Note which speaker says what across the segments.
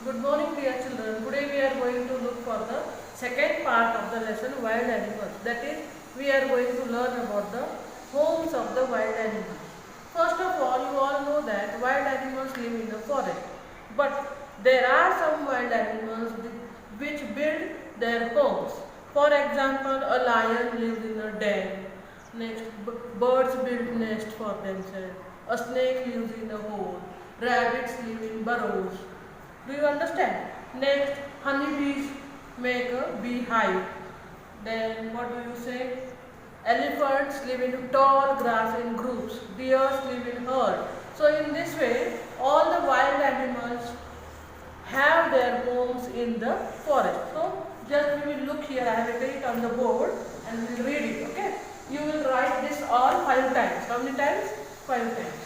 Speaker 1: Good morning, dear children. Today we are going to look for the second part of the lesson wild animals. That is, we are going to learn about the homes of the wild animals. First of all, you all know that wild animals live in the forest. But there are some wild animals which build their homes. For example, a lion lives in a den. Next, birds build nests for themselves. A snake lives in a hole. Rabbits live in burrows. Do you understand? Next, honeybees make a beehive. Then, what do you say? Elephants live in tall grass in groups. Deers live in herd. So, in this way, all the wild animals have their homes in the forest. So, just we will look here. I have written it on the board and we will read it. Okay? You will write this all 5 times. How many times? 5 times.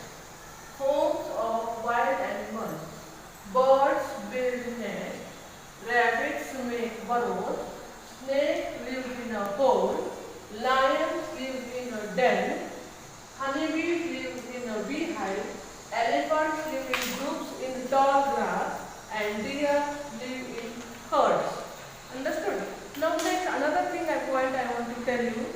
Speaker 1: Homes of wild animals. Birds build nests, rabbits make burrows, snake lives in a hole, lions live in a den, honeybees live in a beehive, elephants live in groups in tall grass, and deer live in herds. Understood? Now next another thing I want to tell you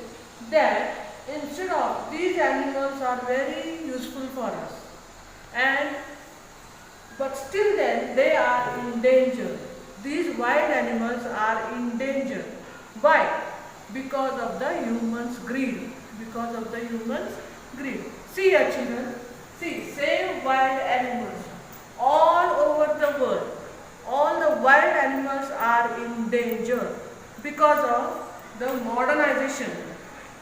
Speaker 1: that instead of these animals are very useful for us and but still then they are in danger. These wild animals are in danger. Why? Because of the human's greed. Because of the human's greed. See here children. See, save wild animals. All over the world, all the wild animals are in danger because of the modernization.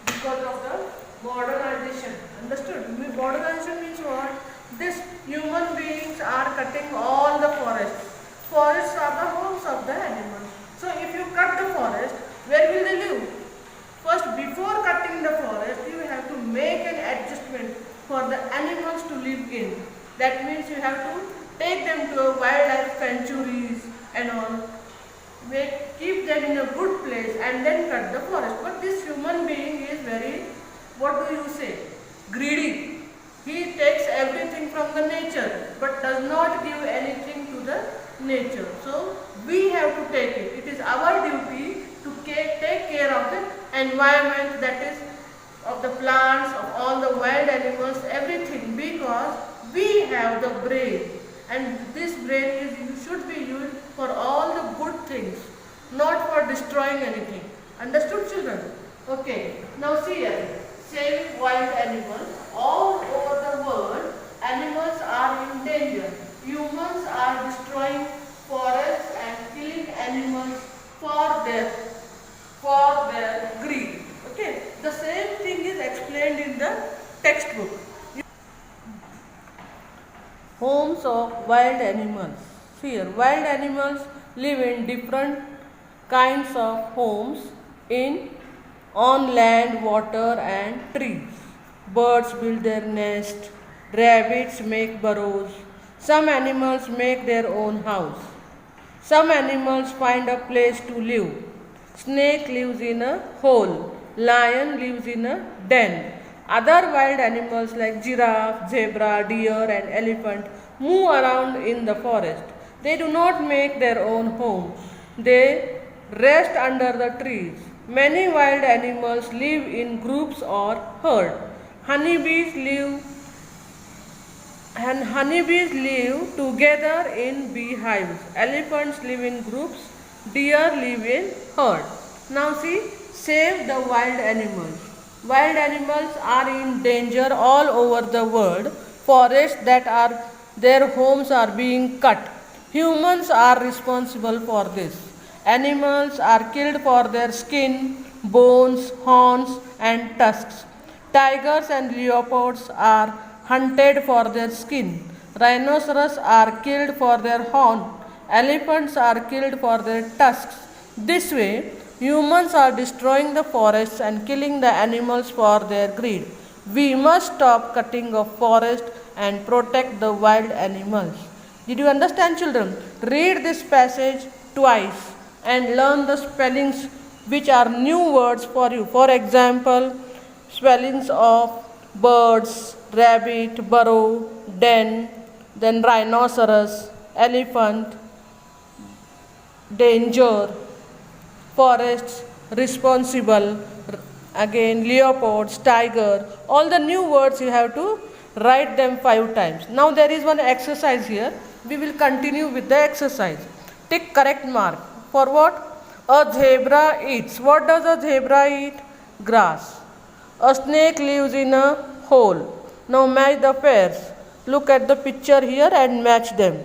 Speaker 1: Because of the modernization. Understood? Modernization means what? This human beings are cutting all the forests. Forests are the homes of the animals. So if you cut the forest, where will they live? First, before cutting the forest, you have to make an adjustment for the animals to live in. That means you have to take them to a wildlife sanctuaries and all. Keep them in a good place and then cut the forest. But this human being is very, what do you say, greedy. He takes everything from the nature but does not give anything to the nature. So we have to take it. It is our duty to take care of the environment, that is of the plants, of all the wild animals, everything, because we have the brain and this brain should be used for all the good things, not for destroying anything. Understood children? Okay. Now see here. Save wild animals. All over the world, animals are in danger. Humans are destroying forests and killing animals for their greed. Okay. The same thing is explained in the textbook. Homes of wild animals. Here, wild animals live in different kinds of homes on land, water and trees. Birds build their nest, rabbits make burrows, some animals make their own house. Some animals find a place to live. Snake lives in a hole, lion lives in a den. Other wild animals like giraffe, zebra, deer and elephant move around in the forest. They do not make their own home. They rest under the trees. Many wild animals live in groups or herd. Honeybees live together in beehives. Elephants live in groups. Deer live in herd. Now see, save the wild animals. Wild animals are in danger all over the world. Forests that are their homes are being cut. Humans are responsible for this. Animals are killed for their skin, bones, horns and tusks. Tigers and leopards are hunted for their skin. Rhinoceros are killed for their horn. Elephants are killed for their tusks. This way, humans are destroying the forests and killing the animals for their greed. We must stop cutting of forest and protect the wild animals. Did you understand children? Read this passage twice and learn the spellings which are new words for you. For example, spellings of birds, rabbit, burrow, den, then rhinoceros, elephant, danger, forests, responsible, again leopards, tiger, all the new words you have to write them 5 times. Now there is one exercise here. We will continue with the exercise. Tick correct mark. For what? A zebra eats. What does a zebra eat? Grass. A snake lives in a hole. Now match the pairs. Look at the picture here and match them.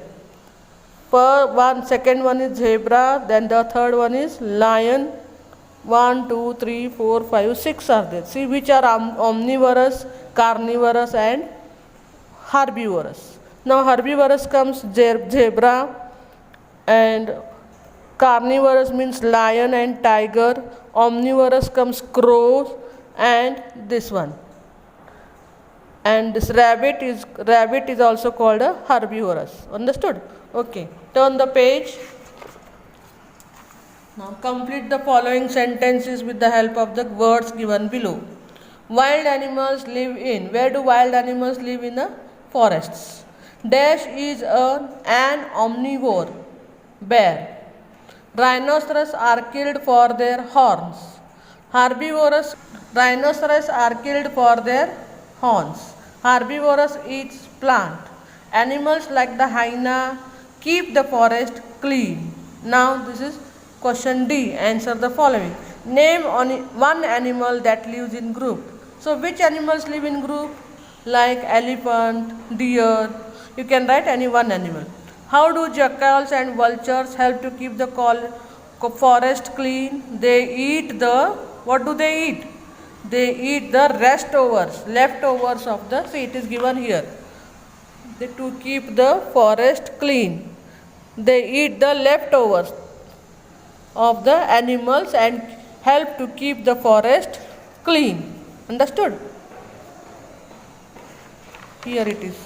Speaker 1: Second one is zebra, then the third one is lion. 1, 2, 3, 4, 5, 6 are there. See which are omnivorous, carnivorous and herbivorous. Now herbivorous comes zebra, and carnivorous means lion and tiger. Omnivorous comes crow and this one. And this rabbit is also called a herbivorous. Understood? Okay. Turn the page. Now complete the following sentences with the help of the words given below. Wild animals live in. Where do wild animals live? In the forests. Dash is an omnivore. Bear. Rhinoceros are killed for their horns. Herbivorous rhinoceros are killed for their horns. Herbivorous eats plant. Animals like the hyena keep the forest clean. Now this is question D. Answer the following. Name only one animal that lives in group. So which animals live in group? Like elephant, deer. You can write any one animal. How do jackals and vultures help to keep the forest clean? They eat what do they eat? They eat the leftovers of the, see it is given here. To keep the forest clean. They eat the leftovers of the animals and help to keep the forest clean. Understood? Here it is.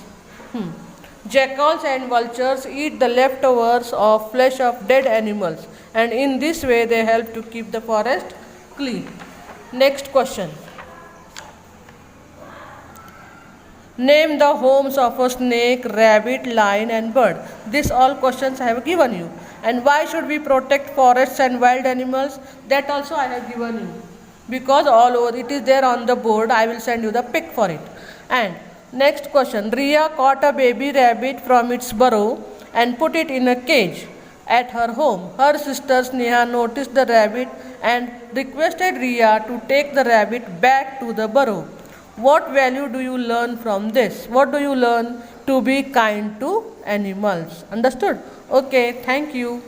Speaker 1: Jackals and vultures eat the leftovers of flesh of dead animals, and in this way they help to keep the forest clean. Next question. Name the homes of a snake, rabbit, lion and bird. These all questions I have given you. And why should we protect forests and wild animals? That also I have given you. Because all over it is there on the board. I will send you the pic for it. And next question. Riya caught a baby rabbit from its burrow and put it in a cage at her home. Her sister Sneha noticed the rabbit and requested Riya to take the rabbit back to the burrow. What value do you learn from this? What do you learn? To be kind to animals. Understood? Okay, thank you.